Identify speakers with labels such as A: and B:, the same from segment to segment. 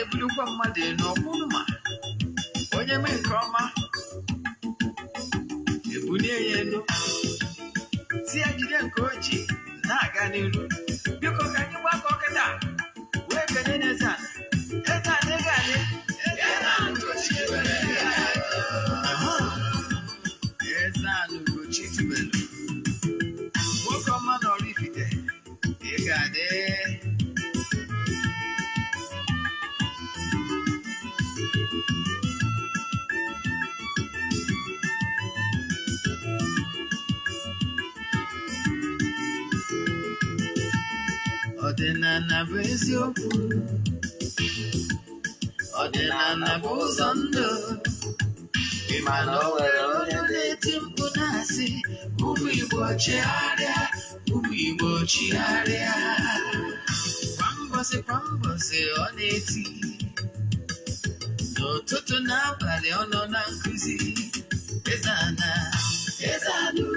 A: bulukwa mmadụ n'ọkwụnụma onye mee nke ọma ebulie ya elu si ya jide nke ojii na-aga n'iru biko ka anyị gbakọ kịta wee kene n'Eze-Ana Eze-Ana ego adị Eze-Ana Ugochi tubelu nwoke ọma na oraifite ego adị ọdịnala bụ eziokwu ọdịnala bụ ụzọ ndụ ịma na o nwere onye na-eti mkpu na-asị ụmụ Igbo chigharịa ụmụ Igbo chigharịa kwa mbọsị ọ na-eti n'ụtụtụ n'abalị ọ nọ na nkụzi Eze-Ana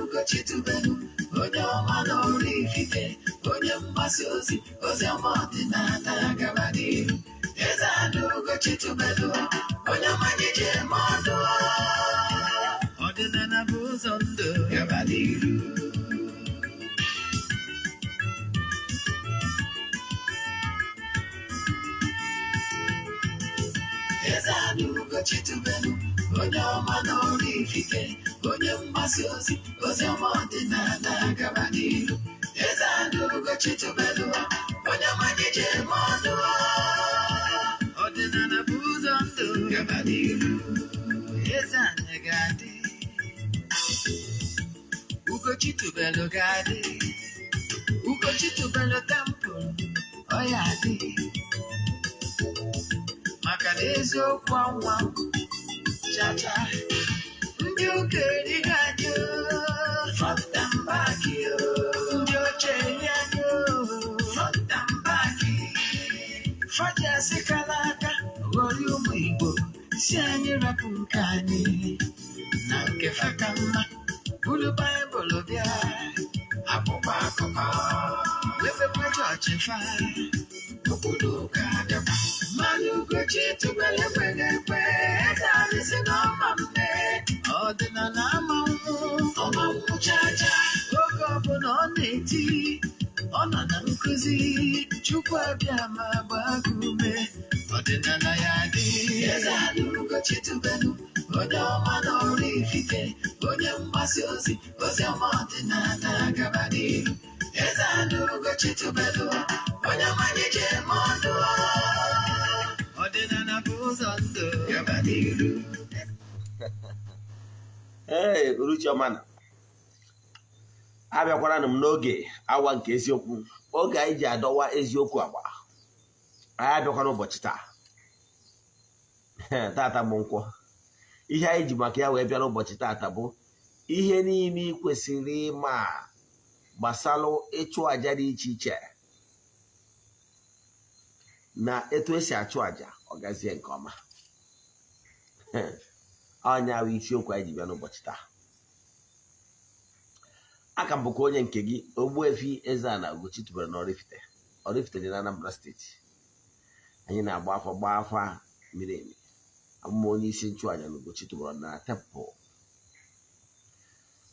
A: Ugochi tubelu onye ọma na oraifite onye mgbasa ozi ọma ọdịnala gaba n'ihu Eze-Ana Ugochi tubelu onye manyije eme ọdụ ọdịnala bụ ụzọ ndụ gaba n'ihu Eze-Ana Ugochi tubelu onye ọma na oraifite onye mgbasa ozi ọma ọdịnala gaba n'ihu Eze-Ana Ugochi tubelu onye manyije eme ọdụ ọdịnala bụ ụzọ ndụ gaba n'ihu Eze-Ana ga-adị Ugochi tubelu ga-adị Ugochi tubelu tempụl ọ ya adị maka na eziokwu ọnwa chacha ndị okenye ga-adị front and back ndị ochie anyị front and back faji asịkala aka ghọrọ ụmụ Igbo si anyị rapụ nke anyị na nke faka mma bụrụ Baịbụl bịa akwụkwọ akụkọ wepekwa chọọchị fa obodo ụka bịakwa mmanụ Ugochi tubelu ekweghị ekwe Eze-Ana si n'ọma mbe ọdịnala ọma chacha oge ọbụla ọ na-eti ọ nọ na nkụzi Chukwu abịa ma gbaa gị ume ọdịnala ya dị Eze-Ana Ugochi tubelu onye ọma na oraifite onye mgbasa ozi ọma ọdịnala gaba n'ihu Eze-Ana Ugochi tubelu onye manyije eme ọdụ ọdịnala bụ ụzọ ndụ gaba n'ihu
B: uruchiọma abịakwara m n'oge awa nke eziokwu oge anyị ji adọwa eziokwu agba anyị abịakwa n'ụbọchị tata bụ nkwọ ihe anyị ji maka ya wee bịa n'ụbọchị tata bụ ihe niile ị kwesịrị ịma gbasara ịchụ aja dị iche iche na etu esi achụ aja ọ gazie nke ọma ọnya bụ isiokwu anyị ji bịa n'ụbọchị taa aka m bụkwa onye nke gị Ogbuefi EZE-ANA Ugochi tubelu na oraifite dị na Anambra steeti anyị na-agba afọ miri emi amụma onye isi nchụaja na Ugochi tubelu na tempụl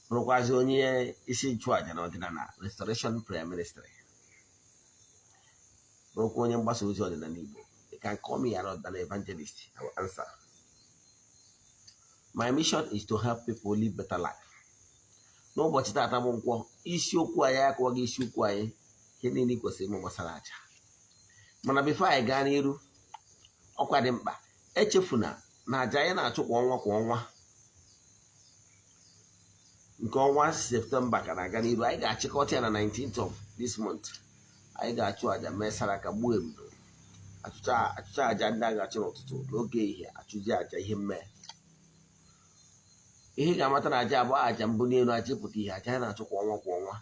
B: bụrụkwazi onye isi nchụaja na ọdịnala Restoration Prayer Ministry bụrụkwa onye mgbasa ozi ọdịnala Igbo. You can call me an evangelist. I will answer. My mission is to help people live better life. N'ụbọchị tata bụ nkwọ isiokwu anyị akọwaghị isiokwu anyị ihe niile kwesịrị ịma gbasara aja mana bifo anyị gaa n'iru ọkwa dị mkpa echefuna na aja anyị na-achụ kwa ọnwa nke ọnwa Septemba ka na-aga n'iru anyị ga-achịkọta ya na 19th of this month anyị ga-achụ aja mesara ka gbuo ebido achụcha aja ndị a ga-achụ n'ụtụtụ n'oge ehihie achụzi aja ihe mmee ihe ga-amata na aja abụọ aja mbụ n'elu aja pụta ihe aja ya na-achụ kwa ọnwa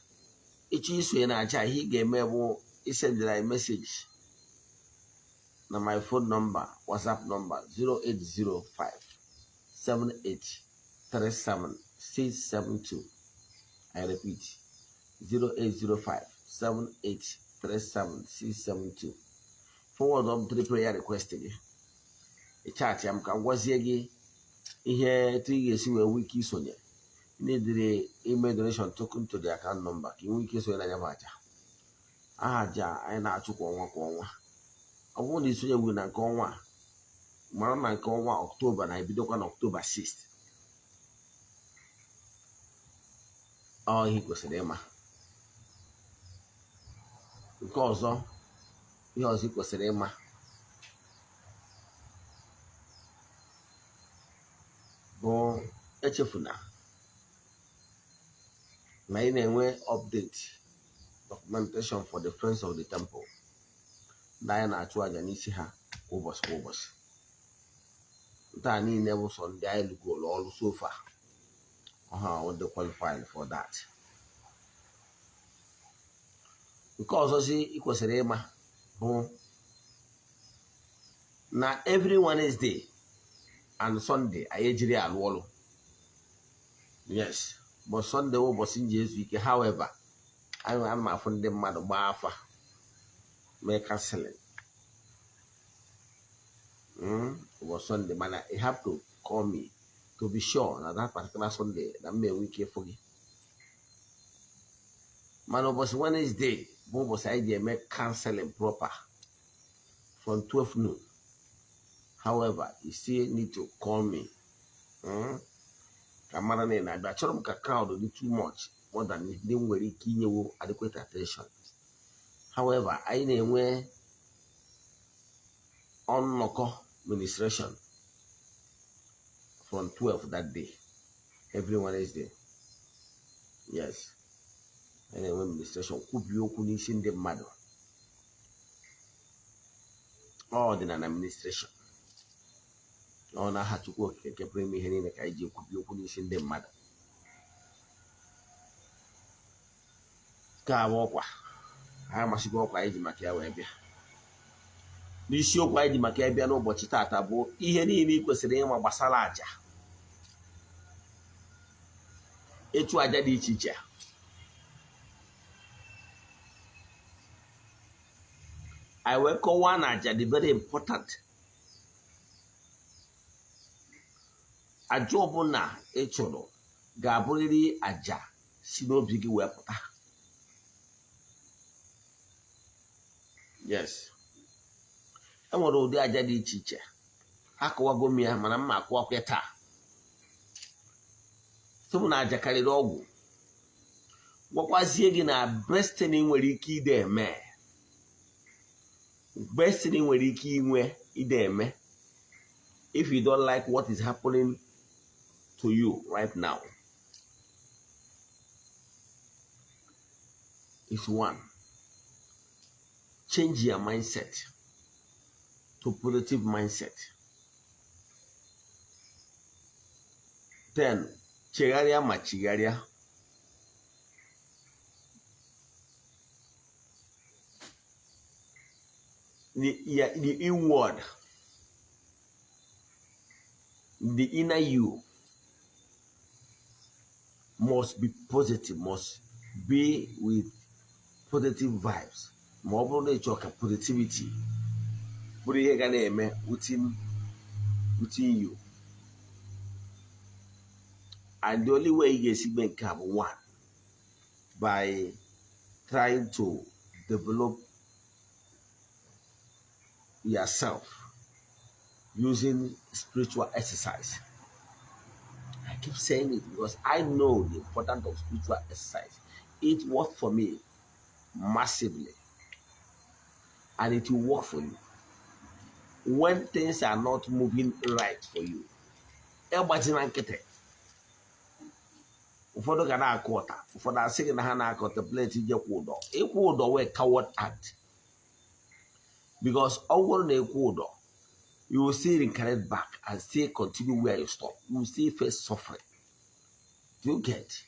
B: ịchọ isonye na aja ihe ị ga-eme bụ isendịra anyị meseji na my phone number WhatsApp number 08057837672. I repeat 08057837672. Forward up to the prayer request again. chat ya m ka gwazie gị ihe etu ị ga-esi wee nwee ike isonye. Need email donation token to the account number ka ị nwee ike isonye na ya bụ aja. Aha aja anyị na-achụ kwa ọnwa kwa ọnwa. Ọ bụrụ na isonye wu na nke ọnwa a, mara na nke ọnwa Ọktoba na-ebidokwa na Ọktoba 6th. Ọ ihe kwesịrị ịma. Nke ọzọ, ihe ọzọ ị kwesịrị ịma bụ echefuna na ị na-enwe update documentation for the friends of the temple ndị anyị na-achụ aja n'isi ha ụbọchị kwa ụbọchị. Nta niile bụ sọ ndị anyị lụgoro ọrụ so far. Ọha ndị qualified for that. Nke ọzọ si ị kwesịrị ịma bụ na every Wednesday and Sunday anyị ejiri alụ ọrụ. Yes, but Sunday ụbọchị nji ezu ike. However, anyị ana m afụ ndị mmadụ gbaa afa mee canceling ụbọchị Sunday, mana you have to call me to be sure na that particular Sunday na m enwe ike ịfụ gị. Mana ụbọchị Wednesday bụ ụbọchị anyị ji eme canceling proper from 12 noon. However, you still need to call me. Ka mara na ị na-abịa. Achọrọ m ka crowd dị too much more than ndị m nwere ike inyewo adequate attention. However, anyị na-enwe nnọkọ ministration from 12 that day, every Wednesday. Yes, anyị na-enwe ministration kwubi okwu n'isi ndị mmadụ. Ọ dị na administration. Ọ na-aha Chukwu Okike nke pụrụ ime ihe niile ka anyị ji ekwubi okwu n'isi ndị mmadụ. Ka bụ ọkwa anyị amasịgo ọkwa anyị ji maka ya wee bịa. N'isiokwu anyị ji maka ya bịa n'ụbọchị taata bụ ihe niile ị kwesịrị ịma gbasara aja. Ịchụ aja dị iche iche. I will call one aja dị very important. Aja ọbụla ị chụrụ ga-abụrịrị aja si n'obi gị wee pụta. Yes. E nwere ụdị aja dị iche iche. Akọwago m ya mana mma akọwakwa taa. Sọ na aja karịrị ọgwụ. Gwakwazie gị na destiny nwere ike ide eme. Destiny nwere ike inwe ide eme. If you don't like what is happening to you right now, it's one. Change your mindset to positive mindset. Then, chegharịa ma chigharịa. The inward, the inner you must be positive, must be with positive vibes. Ma ọ bụrụ na ịchọ ka positivity bụrụ ihe ga na-eme within you. And the only way you ga-esi mee nke a bụ one, by trying to develop yourself using spiritual exercise. I keep saying it because I know the importance of spiritual exercise. It worked for me massively, and it will work for you when things are not moving right for you. Ụfọdụ ga na-akụ ụta, ụfọdụ asị gị na ha na-akụ plate ije kwụ ụdọ. Ịkwụ ụdọ wee coward act. Because over na ịkwụ ụdọ, you will still reincarnate back and still continue where you stop. You will still face suffering. Do you get?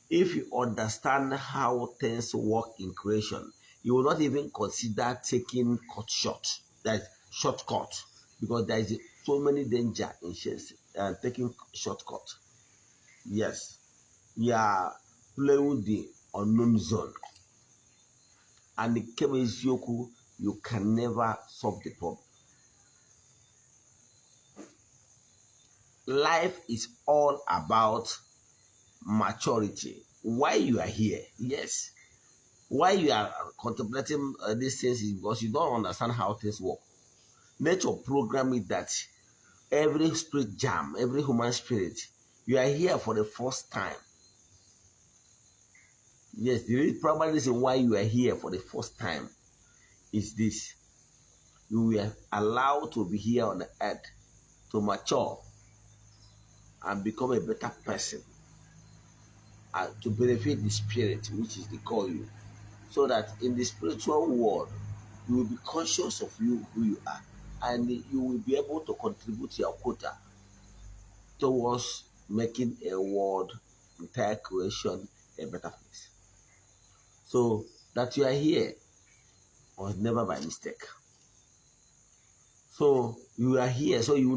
B: If you understand how things work in creation, you will not even consider taking shortcut, because there is so many danger in taking shortcut. Yes, you are playing the unknown zone, and the Kemezioku, you can never solve the problem. life is all about maturity. Why you are here? Yes. Why you are contemplating these things is because you don't understand how things work. Nature program it that every spirit jam, every human spirit, you are here for the first time. Yes, the probably reason why you are here for the first time is this. You were allowed to be here on the earth to mature and become a better person and to benefit the spirit which is the call you. So that in the spiritual world, you will be conscious of you, who you are, and you will be able to contribute your quota towards making a world, entire creation, a better place. So that you are here was never by mistake. So you are here, so you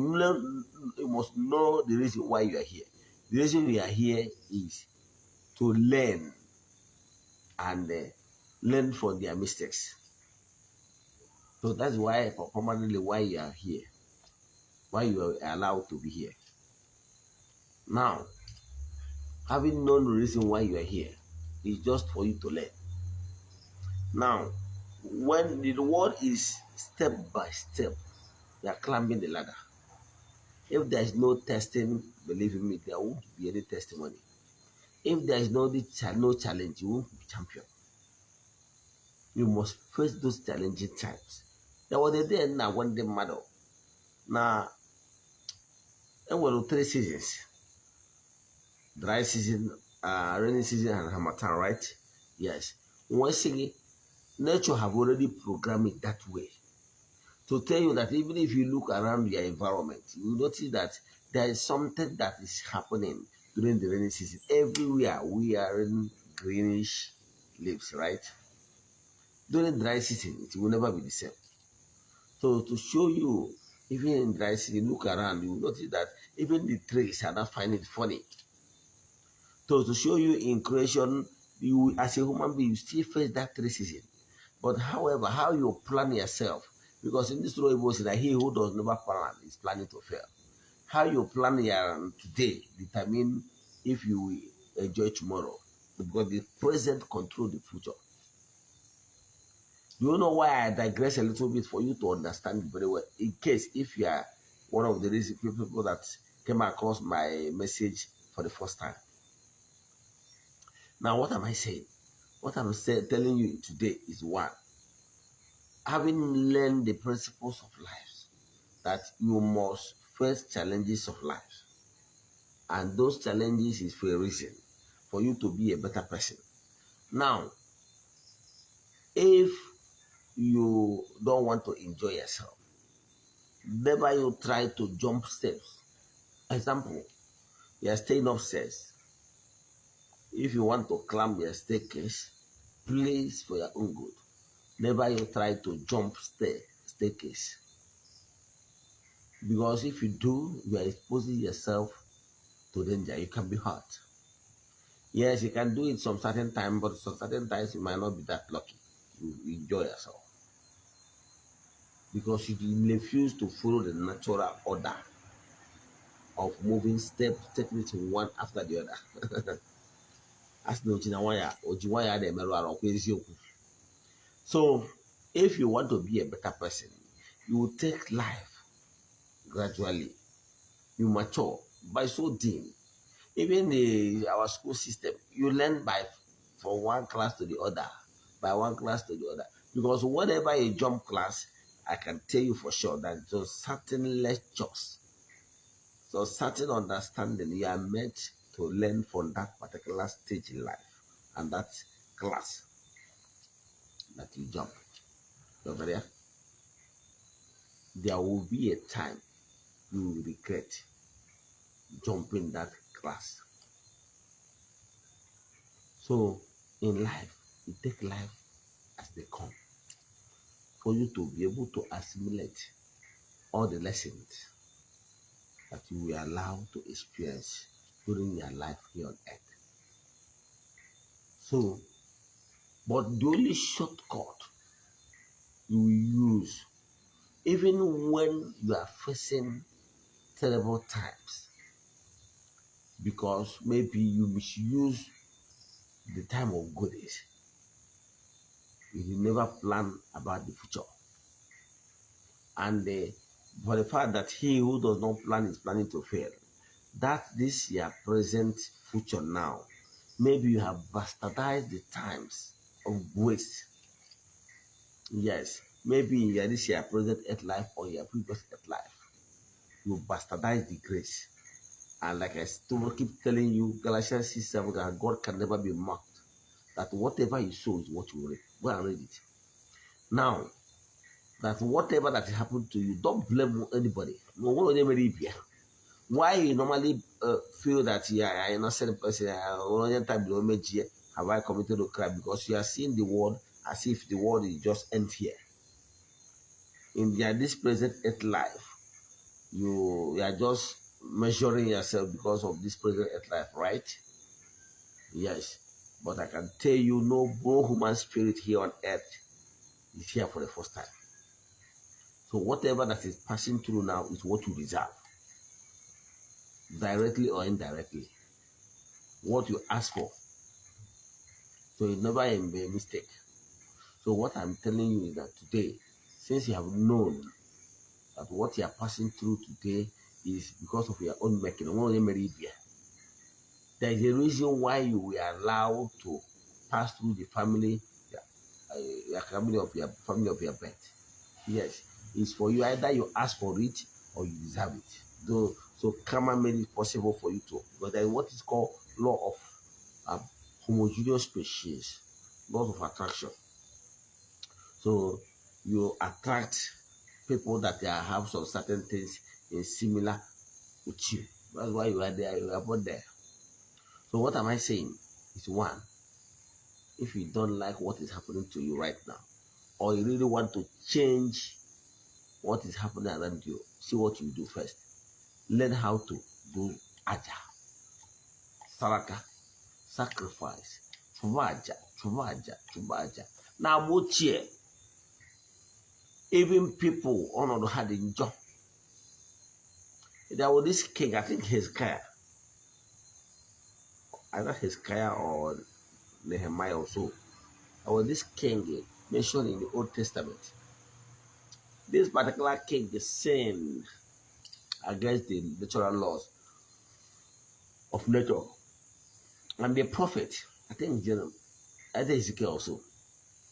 B: must know the reason why you are here. The reason you are here is to learn and learn from their mistakes. So that's why, primarily, why you are here, why you are allowed to be here. Now, having known the reason why you are here is just for you to learn. Now, when the word is step by step, you are climbing the ladder. If there is no testing, believe in me, there won't be any testimony. If there is no challenge, you won't be champion. You must face those challenging times. There was a day now when they matter. Now, there were 3 seasons: dry season, rainy season, and harmattan, right? Yes. Once again, nature have already programmed it that way to tell you that even if you look around your environment, you will notice that there is something that is happening during the rainy season. Everywhere we are in greenish leaves, right? During dry season, it will never be the same. So to show you, even in dry season, look around, you will notice that even the trees are not finding it funny. So to show you in creation, you as a human being, you still face that 3 season. But however, how you plan yourself, because in this story, it was that he who does never plan is planning to fail. How you plan your today determine if you will enjoy tomorrow, because the present control the future. Do you know why I digress a little bit for you to understand it very well? In case if you are one of the people that came across my message for the first time. Now, what am I saying? What I'm telling you today is one. Having learned the principles of life, that you must face challenges of life. And those challenges is for a reason, for you to be a better person. Now, if you don't want to enjoy yourself, never you try to jump steps. Example, you are staying upstairs. If you want to climb your staircase, please, for your own good, never you try to jump staircase. Because if you do, you are exposing yourself to danger. You can be hurt. Yes, you can do it some certain time, but some certain times you might not be that lucky. You enjoy yourself. Because you refuse to follow the natural order of moving taking it one after the other. So, if you want to be a better person, you will take life gradually. You mature by so doing. Even our school system, you learn from one class to the other, by one class to the other. Because whenever you jump class, I can tell you for sure that there's certain lectures, so certain understanding you are meant to learn from that particular stage in life and that class that you jump. Over there, there will be a time you will regret jumping that class. So in life, you take life as they come, for you to be able to assimilate all the lessons that you were allowed to experience during your life here on earth. So, but the only shortcut you will use, even when you are facing terrible times, because maybe you misuse the time of good age. You never plan about the future. And for the fact that he who does not plan is planning to fail, that this year, present, future now, maybe you have bastardized the times of waste. Yes, maybe in this year, present earth life or your previous earth life, you bastardize the grace. And like I still keep telling you, Galatians 6:7, that God can never be mocked. That whatever you sow is what you reap. Go and read it. Now, that whatever that happened to you, don't blame anybody. No one will ever be. Why you normally feel that you are an innocent person, have I committed a crime? Because you are seeing the world as if the world is just end here. In this present earth life, you are just measuring yourself because of this present earth life, right? Yes. But I can tell you, no human spirit here on earth is here for the first time. So whatever that is passing through now is what you deserve, directly or indirectly. What you ask for. So it never be a mistake. So what I'm telling you is that today, since you have known that what you are passing through today is because of your own making, there is a reason why you were allowed to pass through the family, your family of your birth. Yes, it's for you. Either you ask for it or you deserve it. So karma made it possible for you to. But there is what is called law of homogeneous species, law of attraction. So you attract people that have some certain things in similar with you. That's why you are there. You are born there. So what am I saying? Is one, if you don't like what is happening to you right now, or you really want to change what is happening around you, see what you do first. Learn how to do aja, saraka, sacrifice, chuvaja. Now, mochie, even people on the had in job. There was this king, I think Hezekiah, either Hezekiah or Nehemiah or so. There was this king mentioned in the Old Testament. This particular king sinned against the natural laws of nature. And the prophet, I think Ezekiel also,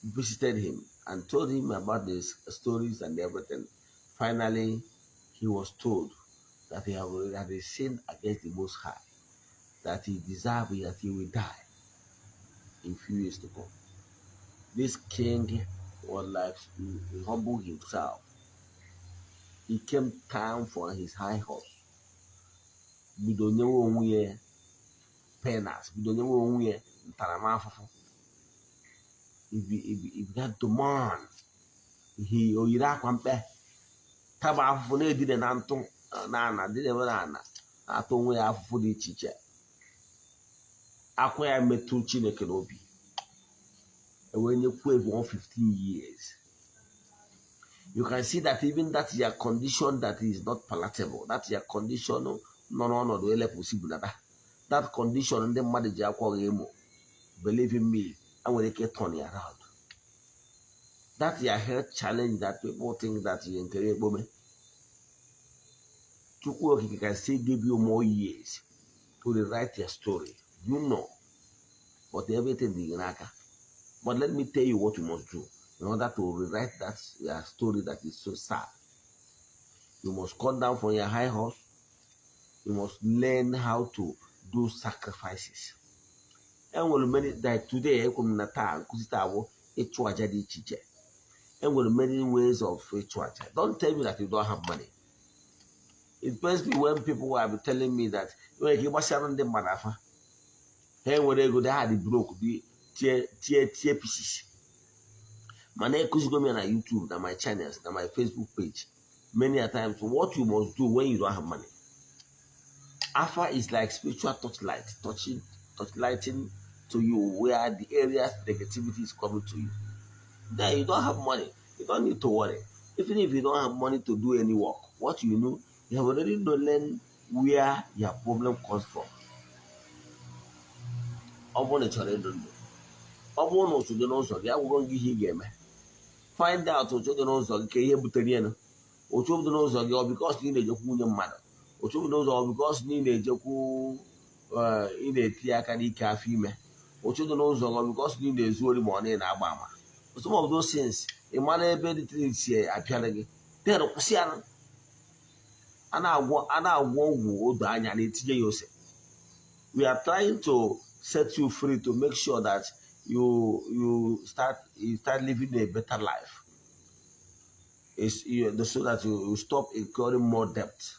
B: visited him and told him about these stories and everything. Finally, he was told that he had sinned against the Most High, that he deserved it, that he will die in few years to come. This king was like, he humbled himself. He came down from his high horse. Bidonyewo onwe penas, bidonyewo onwe ntaramafufu. He began to mourn. He oyiri akwa mkpe taba afụfụ na-edide na ntụ na ana didebe na ana na-atụ onwe ya afụfụ dị iche iche. Akwa ya metụ Chineke n'obi. When you pray for 15 years, you can see that even that your condition that is not palatable, that your condition no the ele possible that condition ndị mmadụ ji akwa emo, believe in me, I will get turn around. That your health challenge that people think that you encourage women. Chukwu can still give you more years to rewrite your story. You know, but everything is in. But let me tell you what you must do in order to rewrite that story that is so sad. You must come down from your high horse. You must learn how to do sacrifices. And when many that today, ichuaja di iche-iche. And with many ways of ichuaja. Don't tell me that you don't have money. It must be when people will be telling me that when you was around the marafa, hey, when they go, they had the broke, the tear pieces. Man, I could go me on YouTube, on my channels, on my Facebook page. Many a times, what you must do when you don't have money. Alpha is like spiritual touchlighting to you where the areas negativity is coming to you. Then you don't have money. You don't need to worry. Even if you don't have money to do any work, what you know, you have already learned where your problem comes from. ọ bụrụ na ị chọrọ ịdụ ndụ ọ bụrụ na ụchụ dị n'ụzọ gị agwụgwọ gị ihe ị ga-eme find out ụchụ dị n'ụzọ gị ka ihe butere ya ụchụ dị n'ụzọ gị ọ bikọs na ị na-ejekwu nwunye mmadụ ụchụ dị n'ụzọ ọ bikọs na ị na-ejekwu ị na-etinye aka n'ike afọ ime ụchụ dị n'ụzọ gị ọ bikọs na ị na-ezu ori ma ọ na-agba ama some of those things ị mara ebe dị si apịara gị then kwụsị ya a na-agwọ ọgwụ odo anya na-etinye ya ose. We are trying to set you free to make sure that you start living a better life. So that you stop incurring more debt.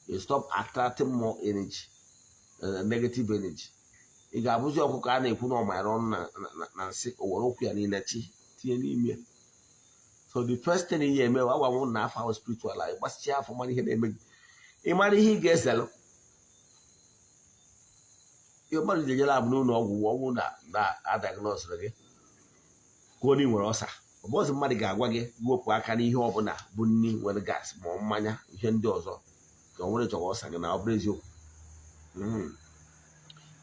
B: You stop attracting more energy, negative energy. Ị ga-abụzi ọkụkọ a na-ekwu na ọmara ọnụ na nsị owere okwu ya niile chi tinye n'ime. So the first thing you eme agwa m na afọ ahụ spiritual anyị gbasicha afọ mara ihe na-eme gị ị mara ihe ị ga-eselụ ihe mmadụ ji ejela abụ n'ụlọ ọgwụ na-adiagnosiri gị ka onye nwere ọsa ọ bụzi mmadụ ga-agwa gị wepụ aka n'ihe ọbụla bụ nri nwere gas ma mmanya ihe ndị ọzọ ka ọ nwere chọrọ ọsa gị na ọ bụrụ eziokwu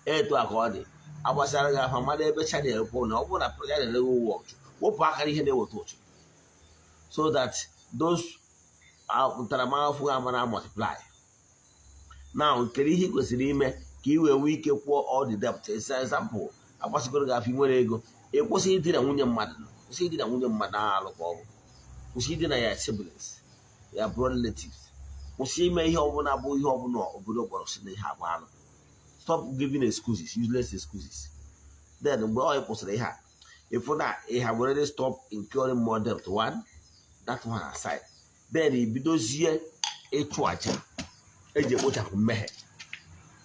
B: etu a ka ọ dị agbasara gị afa mmadụ ebe chanel kwụ na ọ bụrụ na ya na-ere uwe ọchụ wepụ aka n'ihe na-eweta ụchụ so that those ntaramahụhụ amara multiply. Now nkere ihe kwesịrị ime ka ị wee nwee ike kwụọ all the debt. Example agbasịgoro gị afọ nwere ego ịkwụsị idina nwunye mmadụ na-alụ ka ọ bụ kwụsị idina ya siblings ya blood relatives kwụsị ime ihe ọbụla bụ ihe ọbụla obodo kpọrọ si na ihe agba anụ. Stop giving excuses, useless excuses. Then mgbe ọ kwụsịrị ihe a ịfụ na ị have already stop incurring more debt. One, that one aside, then ibidozie ịchụ aja eji ekpochapụ mmehie.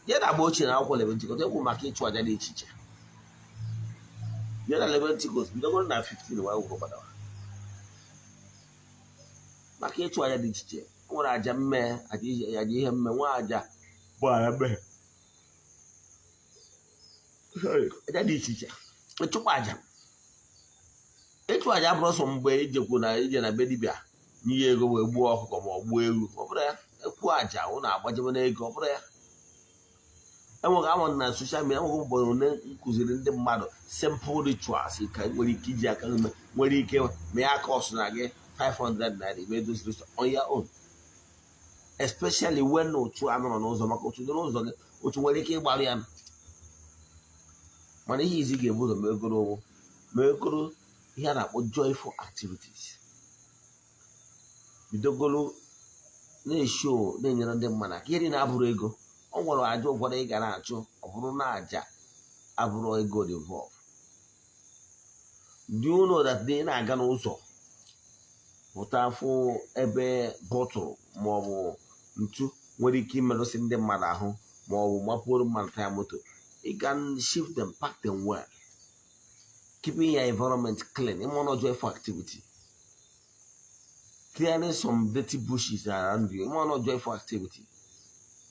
B: Ya na agba ochie na akwụkwọ Leviticus ekwu maka ịchụ aja dị iche iche. Ya na Leviticus bidogoro na 15 wee wuru gbadawa maka ịchụ aja dị iche iche. Nwere aja mmehie, aja ihe mmehie, nwa aja bụ aja mmehie, aja dị iche iche. Ịchụkwa aja ịchụ aja bụrụ sọ mgbe ije na be dibịa nye ya ego wee gbuo ọkụkọ ma ọ gbuo ewu. Ọ bụrụ ya ekwu aja ụnụ agbajebe n'ego. Ọ bụrụ ya enweghị ama na soshal midia enweghị ụbọchị one nkụziri ndị mmadụ simple rituals ka nwere ike iji aka nwere ike ma ya ka ọsụ na gị 500 naira ime those rituals on your own, especially when otu anọrọ n'ụzọ maka otu dị n'ụzọ gị otu nwere ike ịgbarụ ya. Mana ihe izi ga-ebu ụzọ ma egoro ihe a na-akpọ joyful activities. Bidogolo na-esho na-enyere ndị mmadụ aka ihe dị na-abụrụ ego. Ọ nwere aja ụfọdụ ị ga na-achụ ọ bụrụ na aja abụrụ ego dị involved. Do you know that they na-aga n'ụzọ pụta afụ ebe bọtụlụ maọbụ ntu nwere ike imerụsị ndị mmadụ ahụ maọbụ mapụrụ mmadụ taya moto? You can shift them, pack them well, keeping your environment clean. It's joyful activity. Clearing some dirty bushes around you, it's joyful activity.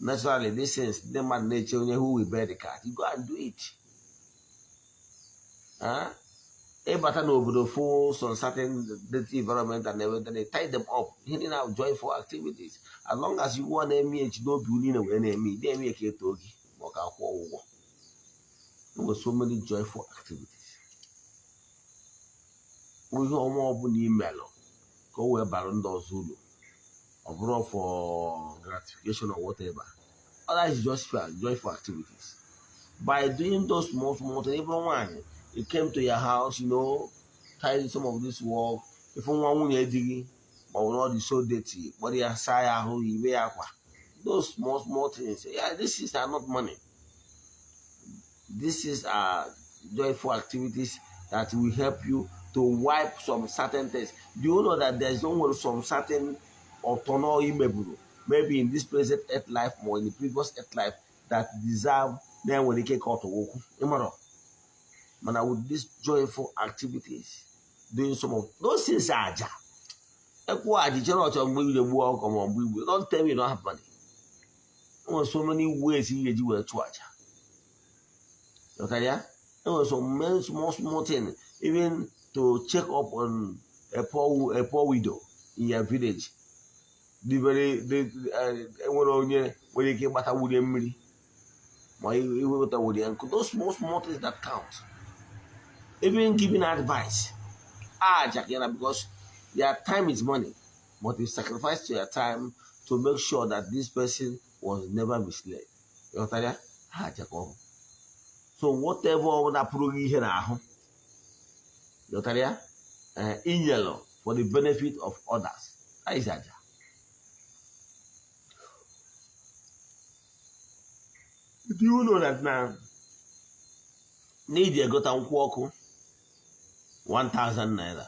B: Naturally, this sense, the man nature who will bear the cat, you go and do it. But no for some certain dirty environment and everything, they tie them up, hitting out joyful activities. As long as you want MH, no building away me, they make it togi. There were so many joyful activities. We go more email, go where Baron Zulu, or for gratification or whatever. Other is just joyful activities. By doing those small things, everyone, it came to your house, tied some of this work. If one digging, but not the so dirty, but they are saya who you wear. Those small things. Yeah, this is not money. This is joyful activities that will help you to wipe some certain things. Do you know that there's some certain autonomy, maybe in this present earth life or in the previous earth life, that deserve then when they get caught to walk? But with these joyful activities, doing some of those things are don't tell me you don't have money. There are so many ways you will charge. Okay, yeah? There was some small thing, even to check up on a poor widow in your village. The very when you came back, Those small things that count. Even giving advice. Because their time is money. But you sacrifice your time to make sure that this person was never misled. You understand? So whatever that program here now, you understand? In yellow for the benefit of others. That is aja. Do you know that now? Need you go to walk 1,000 naira.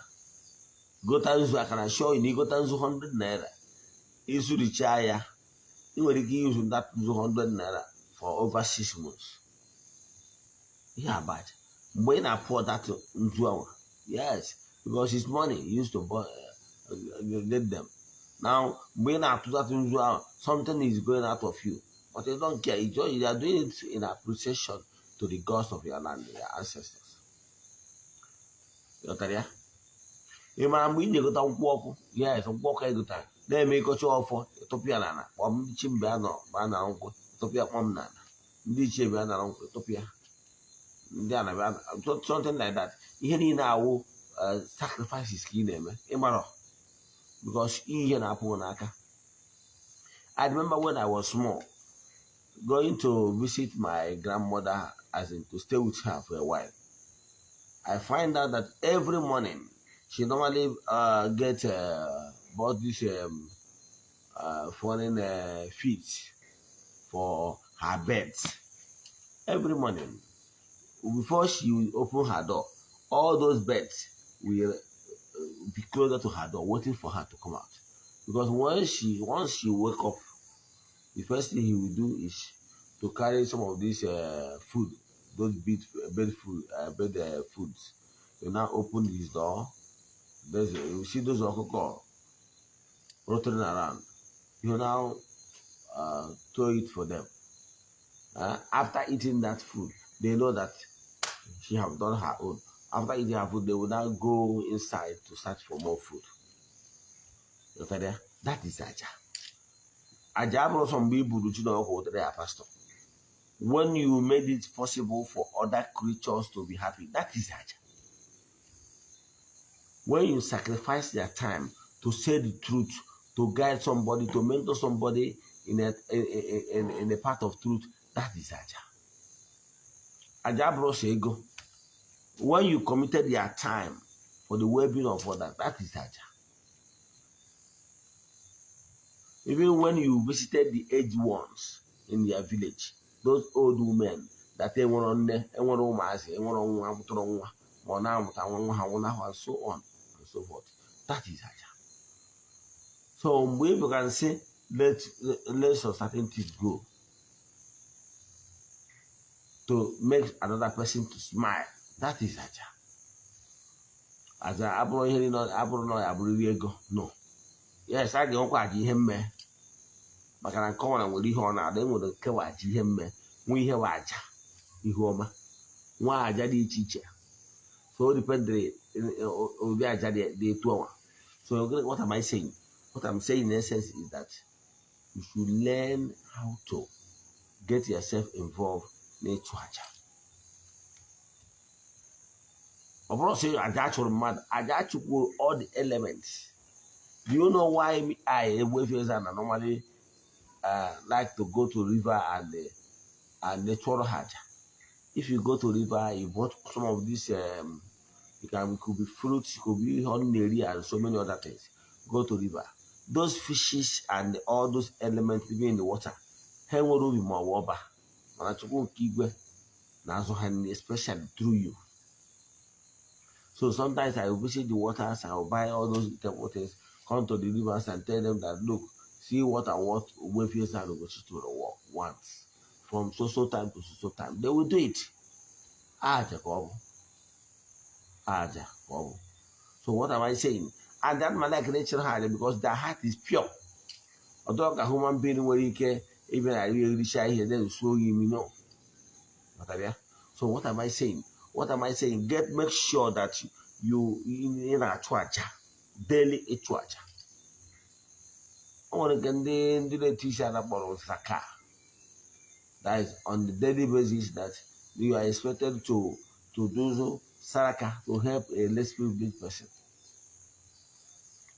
B: Go to I can assure you, go to 100 naira. Issue the chaya. You will use that 200 naira for over 6 months. Yeah, but when I pour that into our, yes, because it's money used to buy, get them. Now, when I put that into our, something is going out of you, but they don't care. You are doing it in appreciation to the gods of your land, your ancestors. You know, you go to walk, yes, walk every time. They make a show for Topia Nana, or Chimbiano, Bana Uncle, Topia Omnana, Dichibiana Uncle, Topia. Something like that. Here now sacrifices because I remember when I was small, going to visit my grandmother, as in to stay with her for a while. I find out that every morning she normally get bought this foreign feet for her beds every morning. Before she will open her door, all those beds will be closer to her door, waiting for her to come out. Because once she wake up, the first thing he will do is to carry some of this food, those bed foods. You now open his door. You see those okoko rotating around. You now throw it for them. After eating that food, they know that she have done her own. After eating her food, they will now go inside to search for more food. Okay, that is aja. Aja brought some people to know they are pastor. When you made it possible for other creatures to be happy, that is aja. When you sacrifice their time to say the truth, to guide somebody, to mentor somebody in a path of truth, that is aja. Aja brought ego. When you committed their time for the well-being of others, that is aja. Even when you visited the aged ones in their village, those old women that they were on there, and so on and so forth. That is aja. So we can say, let certain things go to make another person to smile. That is aja. Aja no. Yes, I don't quite him. But I come on with you on our then with the kawaji him. We have aja. Ihoma. Why iche-iche. So dependent on the aja de 2. So what am I saying? What I'm saying in essence is that you should learn how to get yourself involved in ichuaja. Of course, I all the elements. Do you know why Ogbuefi EZE-ANA normally like to go to river and natural haja? If you go to river, you bought some of these it could be fruits, it could be honey and so many other things. Go to river. Those fishes and all those elements living in the water, especially through you. So sometimes I will visit the waters, I will buy all those things, come to the rivers and tell them that, look, see what I want Ogbuefi EZE-ANA Ugochi to work once. From so time to so time. They will do it. So what am I saying? And that man like natural heart because their heart is pure. Although a human being where you can even I really shy here, then show you know. So what am I saying? What am I saying? Make sure that you in a ichuaja, daily ichuaja. I want to get the teacher about Saka. That is on the daily basis that you are expected to do so saraka to help a less privileged person.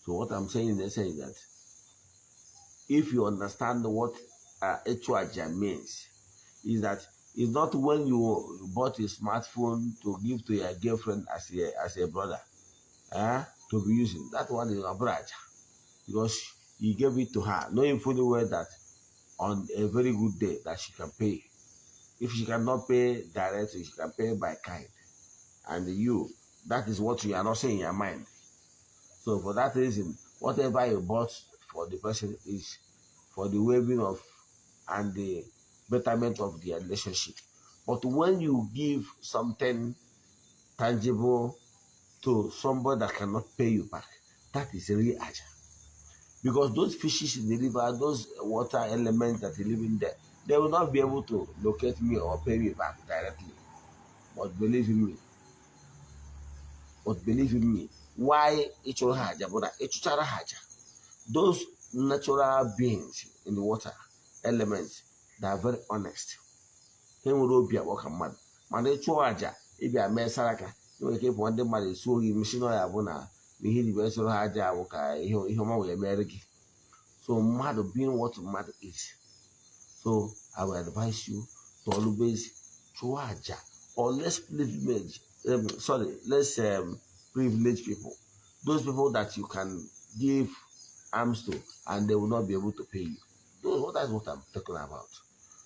B: So what I'm saying in essence is that if you understand what ichuaja means, is that it's not when you bought a smartphone to give to your girlfriend as a brother to be using. That one is abraja, because you gave it to her, knowing fully well that on a very good day that she can pay. If she cannot pay directly, she can pay by kind. And that is what you are not saying in your mind. So for that reason, whatever you bought for the person is for the well-being of and the betterment of their relationship. But when you give something tangible to somebody that cannot pay you back, that is really aja. Because those fishes in the river, those water elements that live in there, they will not be able to locate me or pay me back directly. But believe in me, why ichuaja, but ichuaja, those natural beings in the water, elements, they are very honest. They will be a work man. Man, ichuaja, if you are made saraka, you will keep one day, man, so you machine or abuna, we hear the vessel haja, okay, he American. So, matter being what matter is. So, I will advise you to always chuaja or less privileged, privileged people. Those people that you can give arms to and they will not be able to pay you. That's what I'm talking about.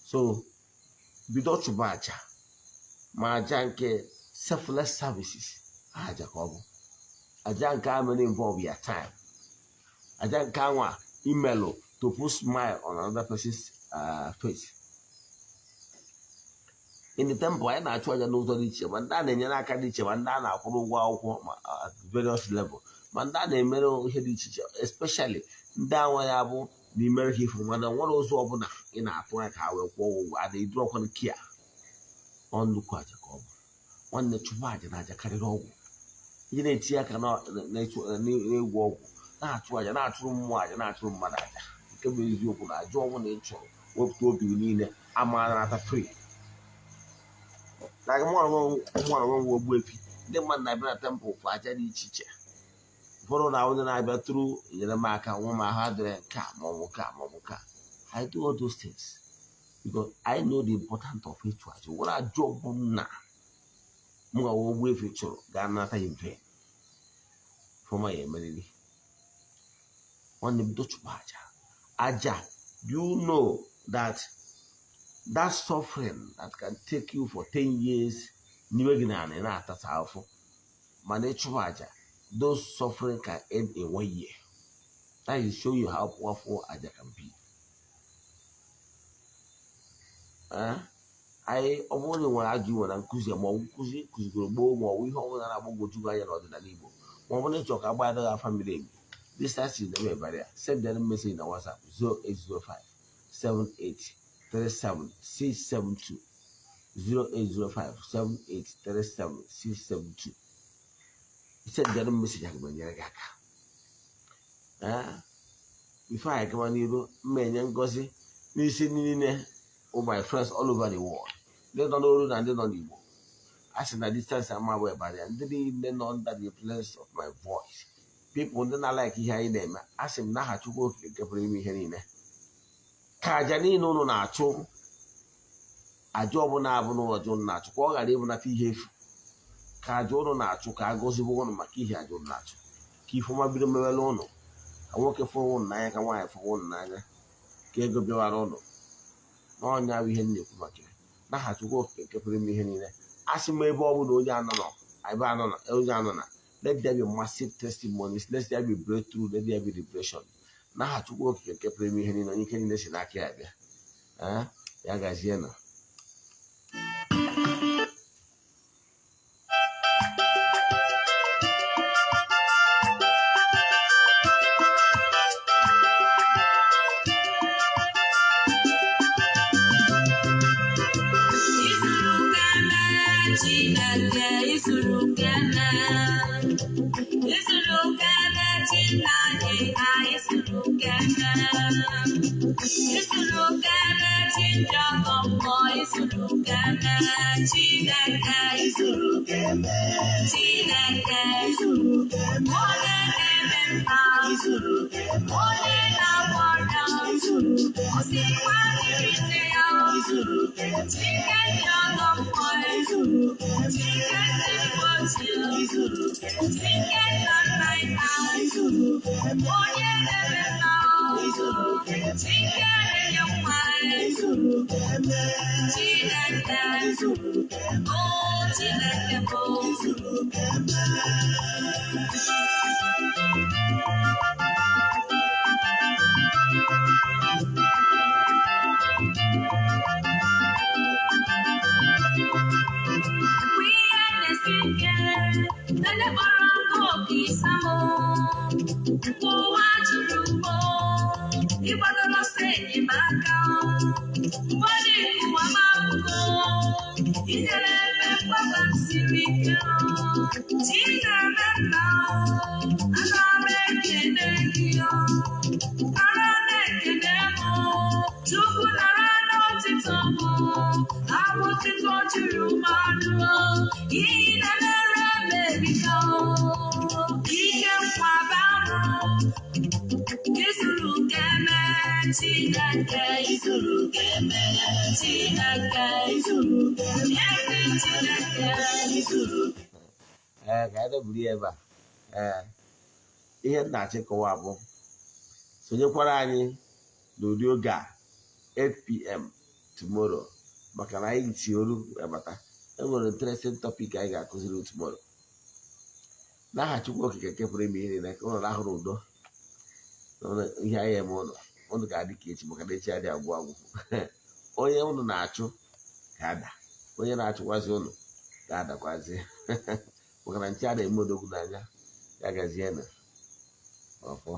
B: So, bido chubaja, majanke selfless services. Ajakobo. Ajanka many involve your time. Ajanka email to put smile on another person's face. In the temple, I not try to know the teacher, but then in your teacher, and then I follow at various levels. Mandana mero head teacher, especially down where I will be married from one of those open in our point how we go at the drop on care on the quajacob. One the chubaja and I carry over. You need to cannot new walk. Not why you're not room wide and not room mother. You can be you could have drawn nature. What will be needed? I'm not free. Like one Ogbuefi, the man I brought temple for iche-iche. Follow now then I bet through in the mark and one my hard momuka. I do all those things because I know the importance of ichuaja. What I job now, more Ogbuefi choro, Ghana in vain for my emily. On the Dochubaja. Aja, you know that suffering that can take you for 10 years, those suffering can end in 1 year. That will show you how powerful Aja can be. I only want to argue when I'm Kuzi, we hold an Abu Juga or the Danibo. One want to talk about our family. This starts in the way barrier. Send them message in the WhatsApp 0805 78 37 672 0805 78 37 672. Send them message when you're before I come on you, men and gossip, listening all my friends all over the world. They don't know and they don't know. As in the distance I'm away barrier, and they didn't know that the place of my voice. People don't like hearing them. Ask him now how to go to the me hearing. Kajani no nacho. A job on Abuno or John Nacho. Or I live on a fee. Kajono nacho, Kagosi one Maki Hajon Nacho. Keep for my bill alone. I work for 1 night and wife for 1 night. Kego Biarono. No, now we hear you. Now how to go to the me hearing. Ask him, my boy, no Jana. I ban on Eljanana. Let there be massive testimonies. Let there be breakthrough. Let there be depression. Now, how to work and keep me here and you can listen. I can't. Yeah, guys, you know.
A: Isurukana, China.
B: Ka anyị buru ya ebe a. Ihe m na-achịkọwa bụ sonyekwara anyị n'ụdị oge a 8 p.m. tomorrow maka na anyị si olu abata. Enwere interesting topic anyị ga-akụziri tomorrow. N'aha Chukwu Okike nke pụrụ ime ihe niile, ka ụlọ ahụrụ udo ihe anyị eme ụnụ ga-adị ka echi maka na echi adị agwụ agwụ. Onye ụnụ na-achụ ga-ada, onye na-achụkwazi ụnụ ga-adakwazi maka na nche a na-eme odogwu n'anya ya gazie na ọfọ.